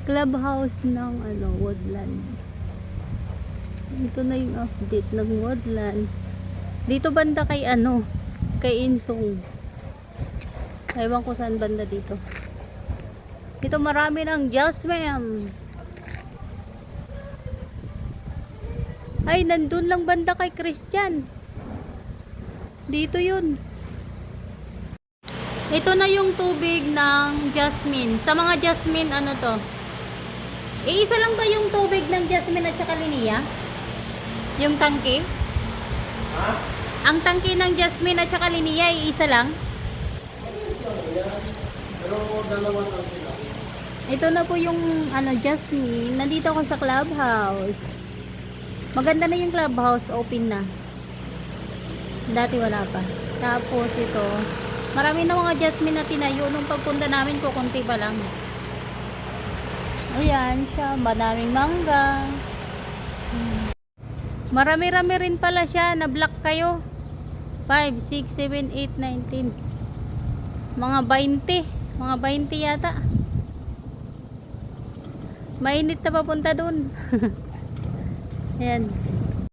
Clubhouse ng Woodland. Ito na yung update ng Woodland. Dito banda kay kay Insong. Ewan ko saan banda dito. Dito marami ng jasmine. Ay, nandun lang banda kay Christian. Dito yun. Ito na yung tubig ng jasmine. Sa mga jasmine, ano to? Iisa lang ba yung tubig ng jasmine at saka linia? Yung tangke? Ha? Ang tangke ng jasmine at saka linia, iisa lang? Pero dalawang tangke lang. Ito na po yung jasmine. Nandito ako sa clubhouse. Maganda na yung clubhouse. Open na. Dati wala pa. Tapos ito, marami na mga jasmine na tinayo. Nung pagpunta namin, kukunti pa lang. Ayan siya. Madaring mangga. Marami-rami rin pala siya. Na-block kayo. 5, 6, 7, 8, 9, 10. Mga 20. Mga 20 yata. Mainit na papunta dun. Ayan.